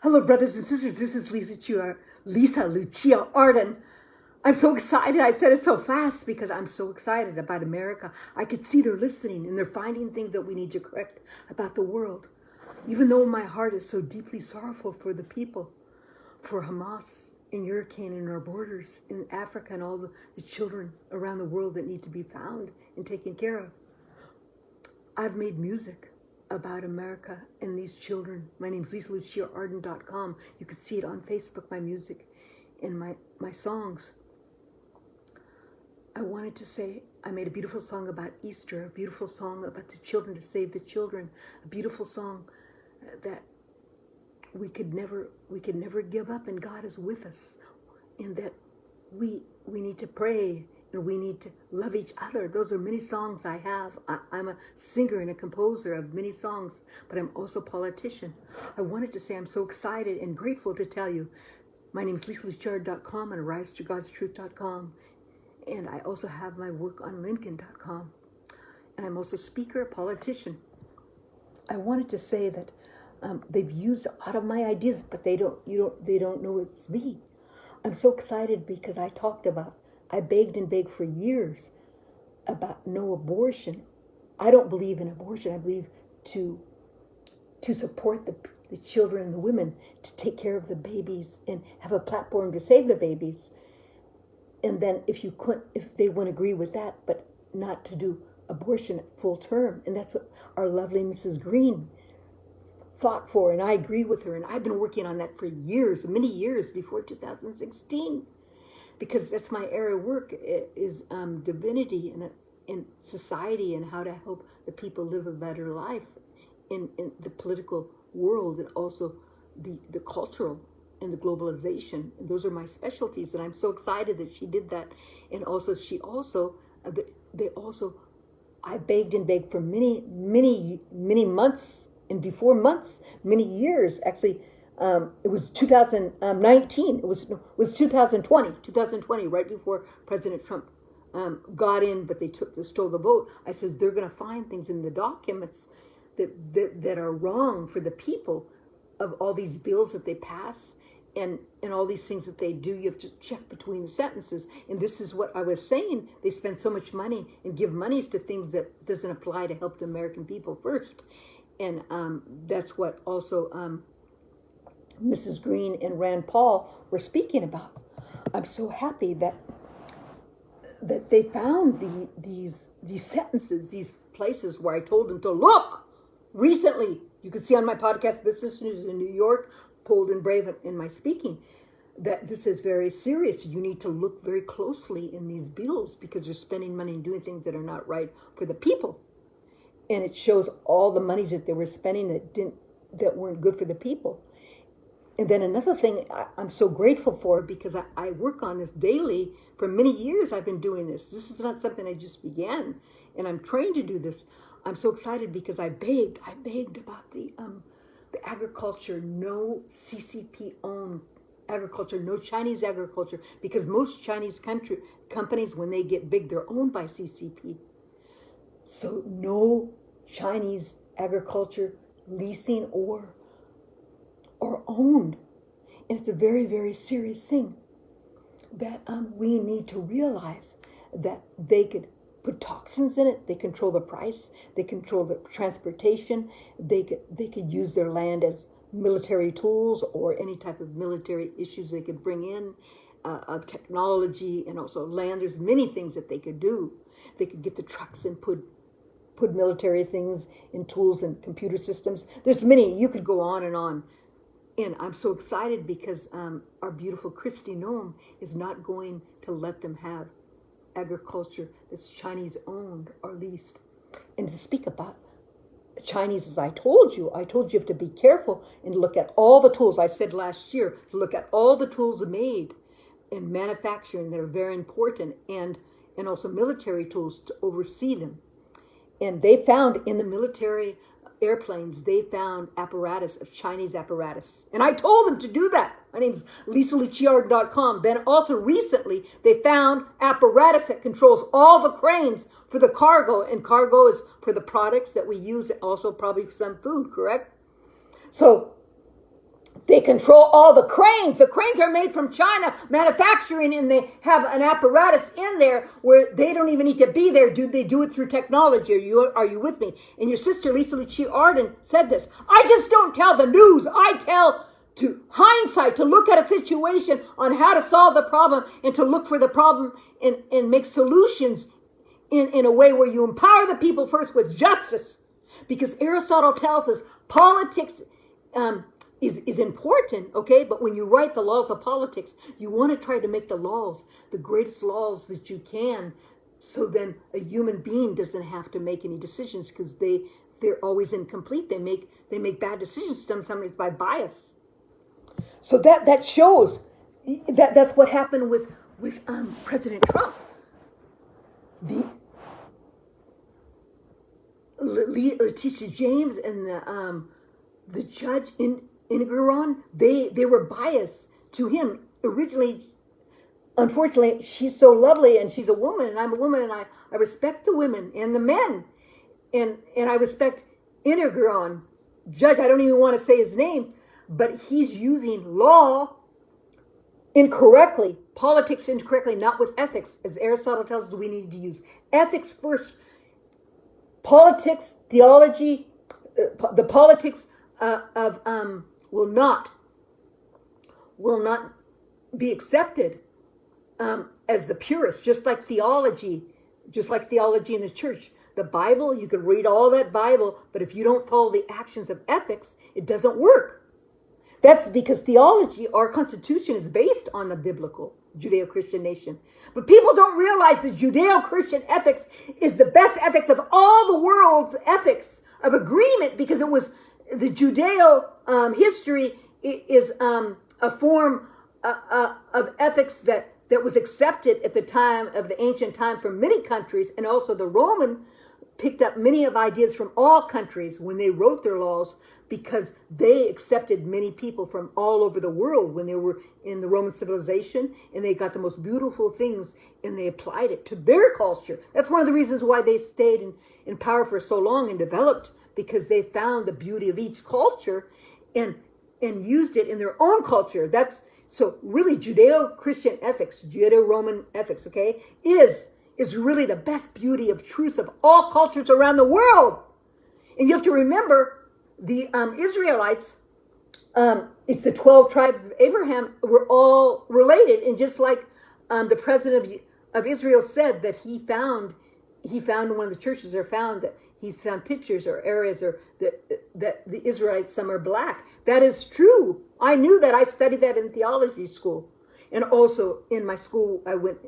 Hello, brothers and sisters. This is Lisa Lucia Arden. I'm so excited. I said it so fast because I'm so excited about America. I could see they're listening and they're finding things that we need to correct about the world. Even though my heart is so deeply sorrowful for the people, for Hamas in Hurricane and our borders in Africa and all the children around the world that need to be found and taken care of. I've made music about America and these children. My name's LisaLuciaArden.com. You can see it on Facebook, my music and my songs. I wanted to say I made a beautiful song about Easter, a beautiful song about the children, to save the children, a beautiful song that we could never give up, and God is with us, and that we need to pray and we need to love each other. Those are many songs I have. I'm a singer and a composer of many songs, but I'm also a politician. I wanted to say I'm so excited and grateful to tell you. My name is LisaLuciaArden.com and AriseToGodsTruth.com. And I also have my work on Lincoln.com. And I'm also a speaker, a politician. I wanted to say that they've used a lot of my ideas, but they don't know it's me. I'm so excited because I begged and begged for years about no abortion. I don't believe in abortion. I believe to support the children and the women, to take care of the babies and have a platform to save the babies. And then if they wouldn't agree with that, but not to do abortion at full term. And that's what our lovely Mrs. Green fought for, and I agree with her. And I've been working on that for years, many years before 2016, because that's my area of work, is divinity in society and how to help the people live a better life in the political world, and also the cultural and the globalization. And those are my specialties, and I'm so excited that she did that. And also I begged and begged for many months, and before months, many years. Actually, it was 2019. It was 2020, right before President Trump got in, but they stole the vote. I says they're going to find things in the documents that are wrong for the people, of all these bills that they pass and all these things that they do. You have to check between the sentences. And this is what I was saying. They spend so much money and give monies to things that doesn't apply to help the American people first. And that's what also Mrs. Green and Rand Paul were speaking about. I'm so happy that they found these sentences, these places where I told them to look. Recently, you can see on my podcast, Business News in New York, Bold and Brave, in my speaking, that this is very serious. You need to look very closely in these bills, because they're spending money and doing things that are not right for the people. And it shows all the monies that they were spending that weren't good for the people. And then another thing I'm so grateful for, because I work on this daily. For many years I've been doing this. This is not something I just began, and I'm trained to do this. I'm so excited because I begged about the agriculture, no CCP owned agriculture, no Chinese agriculture, because most Chinese companies, when they get big, they're owned by CCP. So no Chinese agriculture leasing or owned. And it's a very, very serious thing that we need to realize, that they could put toxins in it. They control the price. They control the transportation. They could use their land as military tools, or any type of military issues they could bring in, of technology, and also land. There's many things that they could do. They could get the trucks and put military things and tools and computer systems. There's many. You could go on and on. And I'm so excited because our beautiful Kristi Noem is not going to let them have agriculture that's Chinese owned or leased. And to speak about Chinese, as I told you have to be careful and look at all the tools. I said last year to look at all the tools made in manufacturing that are very important, and also military tools to oversee them. And they found in the military airplanes, they found apparatus of Chinese apparatus. And I told them to do that. My name's LisaLuciaArden.com. Then also recently, they found apparatus that controls all the cranes for the cargo. And cargo is for the products that we use, also probably some food, correct? So They control all the cranes. The cranes are made from China, manufacturing, and they have an apparatus in there where they don't even need to be there. They do it through technology? Are you with me? And your sister, Lisa Lucci Arden, said this. I just don't tell the news. I tell to hindsight, to look at a situation on how to solve the problem and to look for the problem and make solutions in a way where you empower the people first with justice. Because Aristotle tells us politics is important, okay? But when you write the laws of politics, you want to try to make the laws the greatest laws that you can, so then a human being doesn't have to make any decisions, because they're always incomplete. They make bad decisions sometimes by bias. So that shows that's what happened with President Trump. The Letitia James and the judge in Engoron, they were biased to him originally. Unfortunately, she's so lovely, and she's a woman, and I'm a woman, and I respect the women and the men, and I respect Engoron judge. I don't even want to say his name, but he's using law incorrectly, politics incorrectly, not with ethics. As Aristotle tells us, we need to use ethics first. Politics, theology, the politics of will not be accepted as the purest, just like theology in the church. The Bible, you could read all that Bible, but if you don't follow the actions of ethics, it doesn't work. That's because theology, our Constitution, is based on the biblical Judeo-Christian nation. But people don't realize that Judeo-Christian ethics is the best ethics of all the world's ethics of agreement, because it was the Judeo history is a form of ethics that was accepted at the time of the ancient time from many countries, and also the Roman picked up many of ideas from all countries when they wrote their laws, because they accepted many people from all over the world when they were in the Roman civilization, and they got the most beautiful things and they applied it to their culture. That's one of the reasons why they stayed in power for so long and developed, because they found the beauty of each culture and used it in their own culture. That's so really Judeo-Christian ethics, Judeo-Roman ethics, okay, is really the best beauty of truths of all cultures around the world. And you have to remember, the Israelites, it's the 12 tribes of Abraham, were all related. And just like the president of Israel said that he found in one of the churches, or found that he's found pictures or areas, or that the Israelites, some are black. That is true. I knew that. I studied that in theology school. And also in my school, I went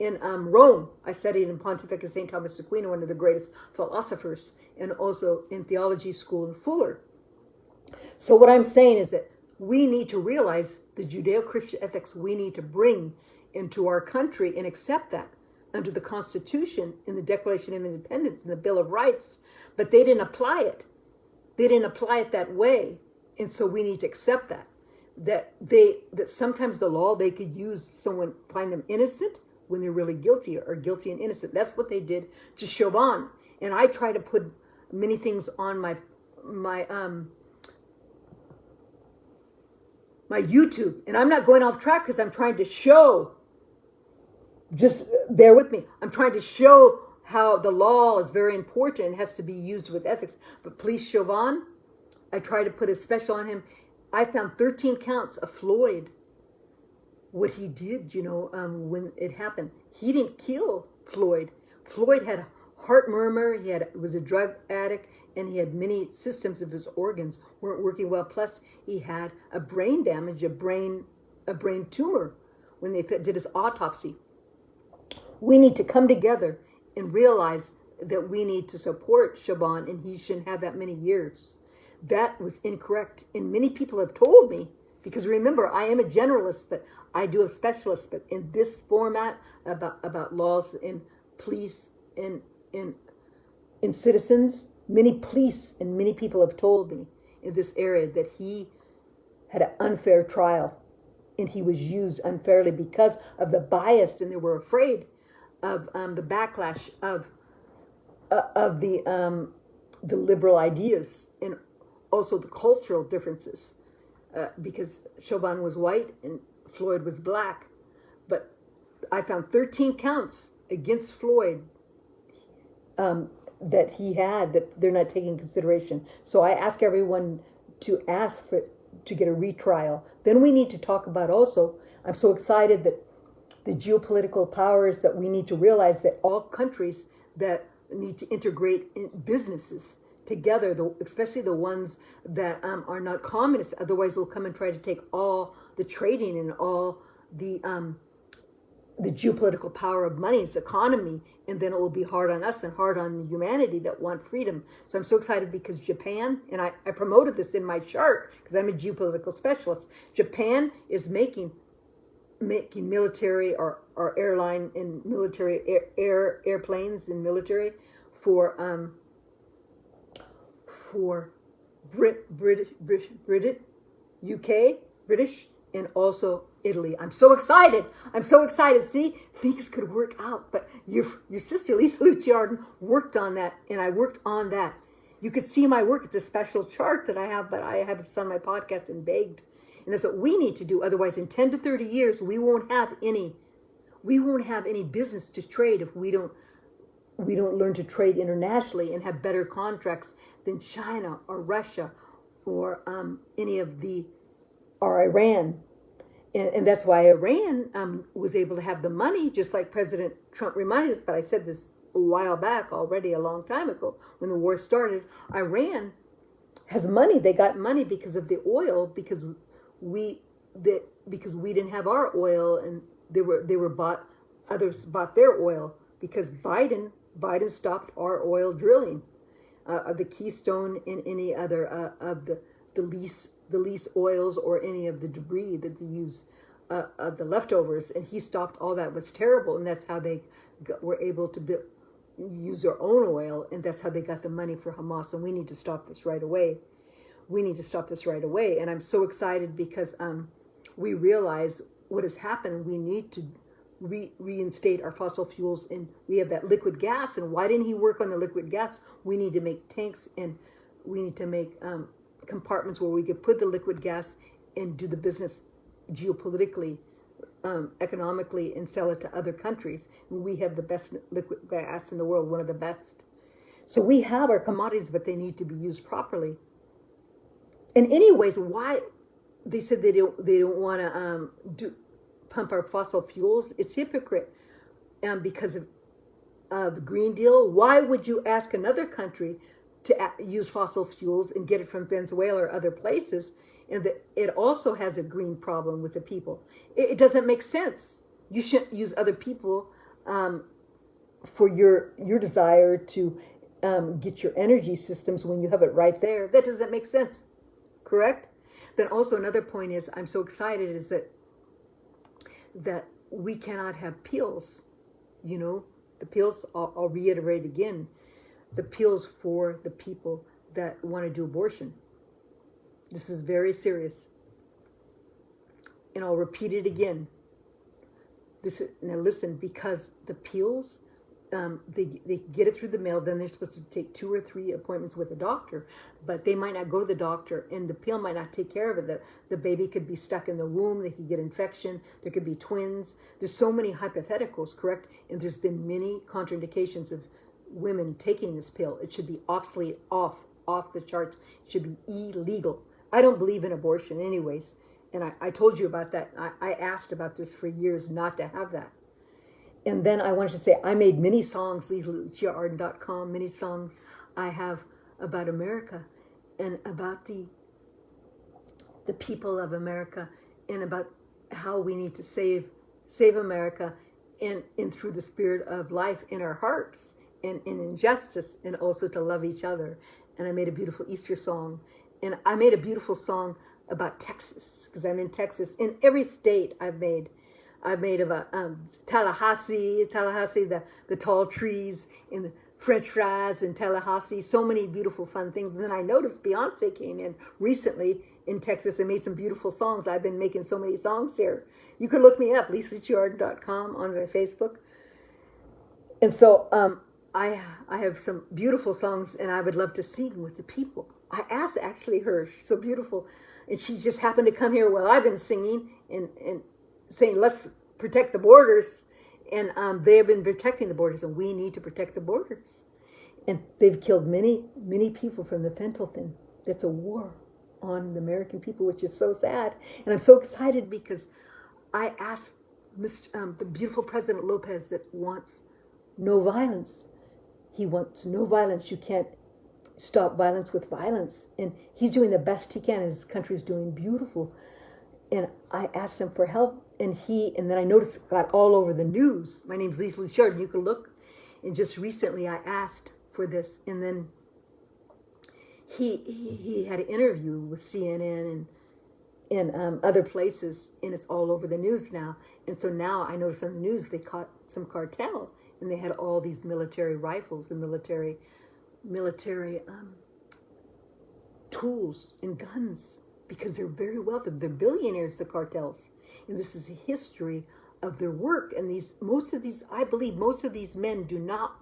in Rome. I studied in Pontificia St. Thomas Aquino, one of the greatest philosophers, and also in theology school in Fuller. So what I'm saying is that we need to realize the Judeo-Christian ethics we need to bring into our country and accept that under the Constitution, in the Declaration of Independence, and the Bill of Rights. But they didn't apply it. They didn't apply it that way. And so we need to accept that. That sometimes the law, they could use someone, find them innocent when they're really guilty, or guilty and innocent. That's what they did to Chauvin. And I try to put many things on my YouTube. And I'm not going off track, because I'm trying to show, just bear with me, I'm trying to show how the law is very important and has to be used with ethics. But please, Chauvin, I try to put a special on him. I found 13 counts of Floyd. What he did, when it happened, he didn't kill Floyd. Floyd had heart murmur. Was a drug addict, and he had many systems of his organs weren't working well. Plus, he had a brain damage, a brain tumor when they did his autopsy. We need to come together and realize that we need to support Chauvin, and he shouldn't have that many years. That was incorrect, and many people have told me. Because remember, I am a generalist, but I do have specialists. But in this format about laws and police and citizens, many police and many people have told me in this area that he had an unfair trial, and he was used unfairly because of the bias, and they were afraid of the backlash of the liberal ideas, and also the cultural differences. because Chauvin was white and Floyd was black. But I found 13 counts against Floyd that he had that they're not taking consideration. So I ask everyone to ask to get a retrial. Then we need to talk about also, I'm so excited that the geopolitical powers, that we need to realize that all countries that need to integrate in businesses together, especially the ones that are not communist, otherwise they'll come and try to take all the trading and all the geopolitical power of money's economy, and then it will be hard on us and hard on humanity that want freedom. So I'm so excited because Japan, and I promoted this in my chart because I'm a geopolitical specialist, Japan is making military or airline and military airplanes and military for British, and also Italy. I'm so excited. I'm so excited. See, things could work out. But your sister, Lisa Luciardin, worked on that, and I worked on that. You could see my work. It's a special chart that I have, but I have it on my podcast and begged. And that's what we need to do. Otherwise, in 10 to 30 years, we won't have any business to trade if we don't learn to trade internationally and have better contracts than China or Russia or or Iran. And that's why Iran was able to have the money, just like President Trump reminded us. But I said this a while back already, a long time ago, when the war started. Iran has money. They got money because of the oil, because we didn't have our oil, and others bought their oil because Biden stopped our oil drilling, the Keystone and any other of the lease oils or any of the debris that they use of the leftovers, and he stopped all that. It was terrible, and that's how they were able to use their own oil, and that's how they got the money for Hamas. And we need to stop this right away. And I'm so excited because we realize what has happened. We need to reinstate our fossil fuels, and we have that liquid gas. And why didn't he work on the liquid gas? We need to make tanks, and we need to make compartments where we could put the liquid gas and do the business geopolitically, economically, and sell it to other countries. We have the best liquid gas in the world, one of the best. So we have our commodities, but they need to be used properly. And anyways, why they said they don't want to pump our fossil fuels? It's hypocrite, because of the Green Deal. Why would you ask another country to use fossil fuels and get it from Venezuela or other places, and that it also has a green problem with the people? It doesn't make sense. You shouldn't use other people for your desire to get your energy systems when you have it right there. That doesn't make sense. Correct? Then also another point is, I'm so excited, is that we cannot have pills. The pills, I'll reiterate again, the pills for the people that want to do abortion. This is very and I'll repeat it again. Now listen, because the pills, they get it through the mail, then they're supposed to take 2 or 3 appointments with a doctor, but they might not go to the doctor, and the pill might not take care of it. The baby could be stuck in the womb, they could get infection, there could be twins. There's so many hypotheticals, correct? And there's been many contraindications of women taking this pill. It should be obsolete, off the charts. It should be illegal. I don't believe in abortion anyways, and I told you about that. I asked about this for years, not to have that. And then I wanted to say, I made many songs, LisaLuciaArden.com, many songs I have about America and about the people of America, and about how we need to save America and through the spirit of life in our hearts, and in justice, and also to love each other. And I made a beautiful Easter song. And I made a beautiful song about Texas, because I'm in Texas. In every state I've made about Tallahassee, the tall trees, and the French fries in Tallahassee, so many beautiful fun things. And then I noticed Beyonce came in recently in Texas and made some beautiful songs. I've been making so many songs here. You can look me up, LisaLuciaArden.com, on my Facebook. And so I have some beautiful songs, and I would love to sing with the people. I asked actually her, she's so beautiful, and she just happened to come here while I've been singing and saying, let's protect the borders. And they have been protecting the borders, and we need to protect the borders. And they've killed many, many people from the fentanyl. That's a war on the American people, which is so sad. And I'm so excited because I asked the beautiful President Lopez that wants no violence. He wants no violence. You can't stop violence with violence. And he's doing the best he can. His country is doing beautiful. And I asked him for help, and then I noticed it got all over the news. My name's Lisa Luchard, and you can look. And just recently I asked for this, and then he had an interview with CNN and other places, and it's all over the news now. And so now I noticed on the news they caught some cartel, and they had all these military rifles and military tools and guns, because they're very wealthy. They're billionaires, the cartels. And this is a history of their work. And I believe most of these men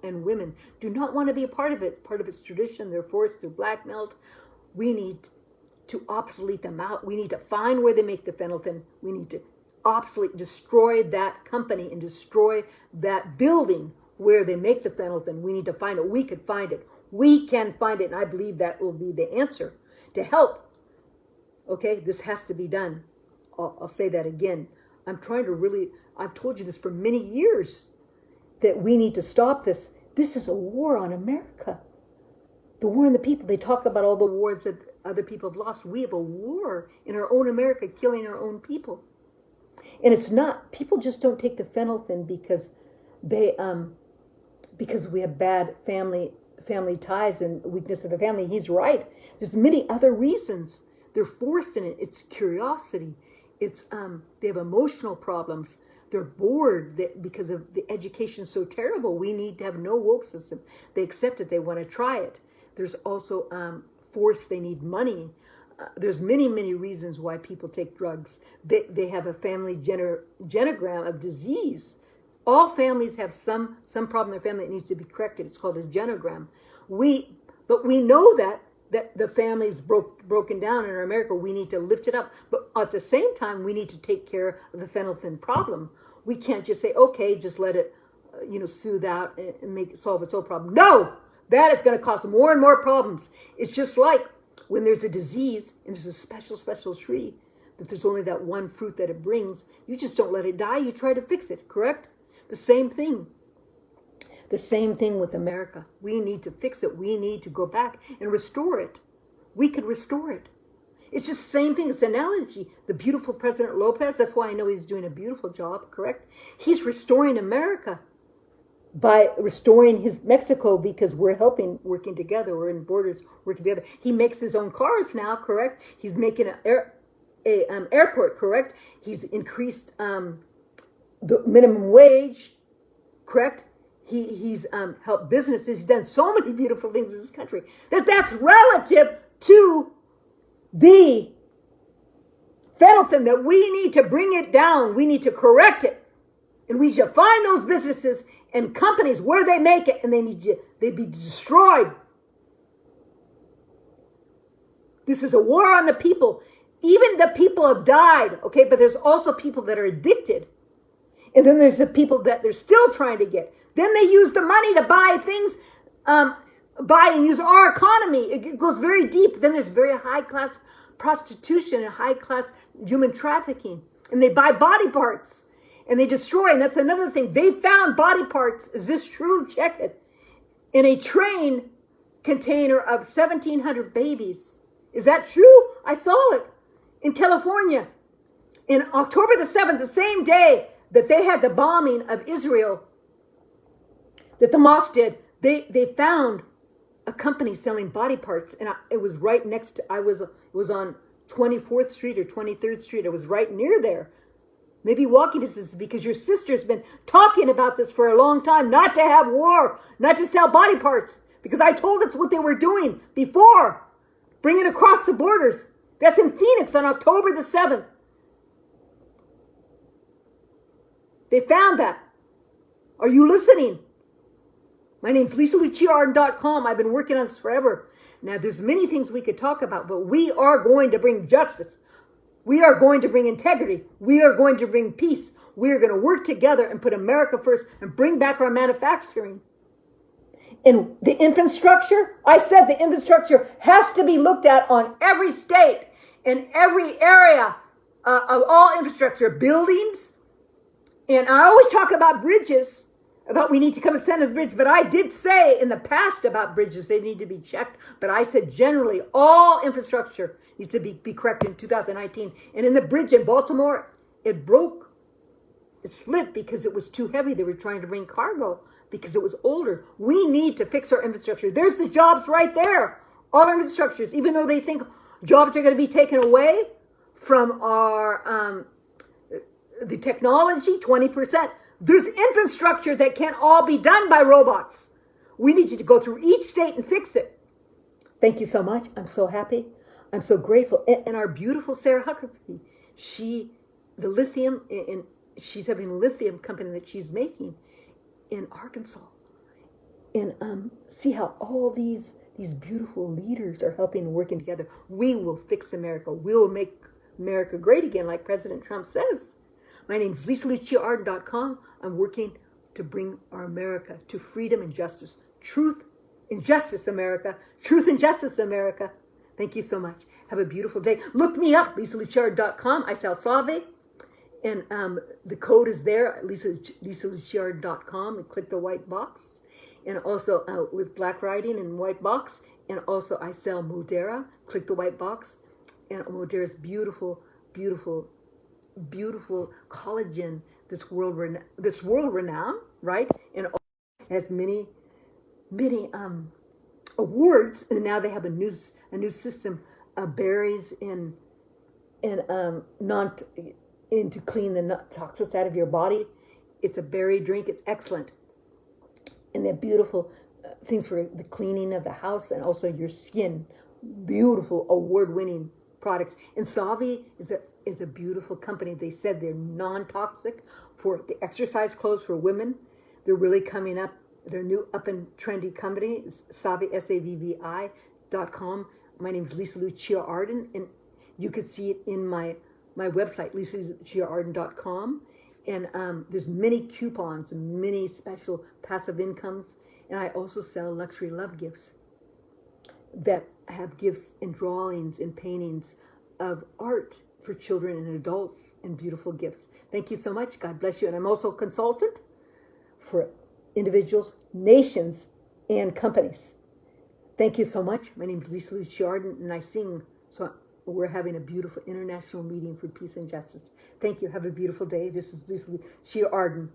and women do not want to be a part of it. It's part of its tradition. They're forced, they're blackmailed. We need to obsolete them out. We need to find where they make the phenolphthalein. We need to destroy that company and destroy that building where they make the phenolphthalein. We need to find it. We could find it. We can find it. And I believe that will be the answer to help. Okay, this has to be done. I'll say that again. I've told you this for many years, that we need to stop this. This is a war on America. The war on the people. They talk about all the wars that other people have lost. We have a war in our own America, killing our own people. And it's not, people just don't take the phenolphthalein because we have bad family ties and weakness of the family. He's right. There's many other reasons. They're forced in it. It's curiosity. It's they have emotional problems. They're bored because of the education so terrible. We need to have no woke system. They accept it. They want to try it. There's also force. They need money. There's many, many reasons why people take drugs. They have a family genogram of disease. All families have some problem in their family that needs to be corrected. It's called a genogram. But we know that the family's broken down in America. We need to lift it up. But at the same time, we need to take care of the phenolphthalein problem. We can't just say, okay, just let it, soothe out and solve its own problem. No, that is going to cause more and more problems. It's just like when there's a disease and there's a special tree, that there's only that one fruit that it brings. You just don't let it die. You try to fix it, correct? The same thing. The same thing with America. We need to fix it. We need to go back and restore it. We could restore it. It's just the same thing. It's an analogy. The beautiful President Lopez, that's why I know he's doing a beautiful job, correct? He's restoring America by restoring his Mexico, because we're working together. We're in borders working together. He makes his own cars now, correct? He's making an airport, correct? He's increased the minimum wage, correct? He's helped businesses. He's done so many beautiful things in this country. That's relative to the phenolphthalein, that we need to bring it down. We need to correct it. And we should find those businesses and companies where they make it, and they be destroyed. This is a war on the people. Even the people have died, okay? But there's also people that are addicted. And then there's the people that they're still trying to get. Then they use the money to buy things, buy and use our economy. It goes very deep. Then there's very high-class prostitution and high-class human trafficking. And they buy body parts and they destroy. And that's another thing. They found body parts. Is this true? Check it. In a train container of 1,700 babies. Is that true? I saw it in California. In October the 7th, the same day that they had the bombing of Israel, that the mosque did, they found a company selling body parts, and it was right next to, it was on 24th Street or 23rd Street. It was right near there. Maybe walking distance, because your sister's been talking about this for a long time, not to have war, not to sell body parts, because I told that's what they were doing before, bringing across the borders. That's in Phoenix on October the 7th. They found that. Are you listening? My name's LisaLuciarden.com. I've been working on this forever. Now, there's many things we could talk about, but we are going to bring justice. We are going to bring integrity. We are going to bring peace. We are going to work together and put America first and bring back our manufacturing. And the infrastructure, I said the infrastructure has to be looked at on every state, in every area of all infrastructure, buildings. And I always talk about bridges, about we need to come and send a bridge. But I did say in the past about bridges, they need to be checked. But I said generally all infrastructure needs to be corrected in 2019. And in the bridge in Baltimore, it broke. It split because it was too heavy. They were trying to bring cargo because it was older. We need to fix our infrastructure. There's the jobs right there. All our infrastructures, even though they think jobs are going to be taken away from our the technology, 20%. There's infrastructure that can't all be done by robots. We need you to go through each state and fix it. Thank you so much. I'm so happy. I'm so grateful. And our beautiful Sarah Huckabee, she's having a lithium company that she's making in Arkansas. And see how all these beautiful leaders are helping and working together. We will fix America. We'll make America great again, like President Trump says. My name is LisaLuciaArden.com. I'm working to bring our America to freedom and justice. Truth and justice, America. Truth and justice, America. Thank you so much. Have a beautiful day. Look me up, LisaLuciaArden.com. I sell Save. And the code is there, LisaLuciaArden.com. And click the white box. And also with black writing and white box. And also I sell Modera. Click the white box. And Modera's beautiful, beautiful, beautiful collagen, this world renowned, right? And it has many awards. And now they have a new system of berries and to clean the toxins out of your body. It's a berry drink. It's excellent, and they're beautiful things for the cleaning of the house and also your skin. Beautiful, award-winning products. And Savi is a beautiful company. They said they're non-toxic for the exercise clothes for women. They're really coming up. Their new up and trendy company is Savvi, SAVVI.com. My name is Lisa Lucia Arden, and you could see it in my website, LisaLuciaArden.com. And there's many coupons and many special passive incomes. And I also sell luxury love gifts that have gifts and drawings and paintings of art for children and adults and beautiful gifts. Thank you so much. God bless you. And I'm also a consultant for individuals, nations, and companies. Thank you so much. My name is Lisa Lucia Arden, and I sing. So we're having a beautiful international meeting for peace and justice. Thank you. Have a beautiful day. This is Lisa Lucia Arden.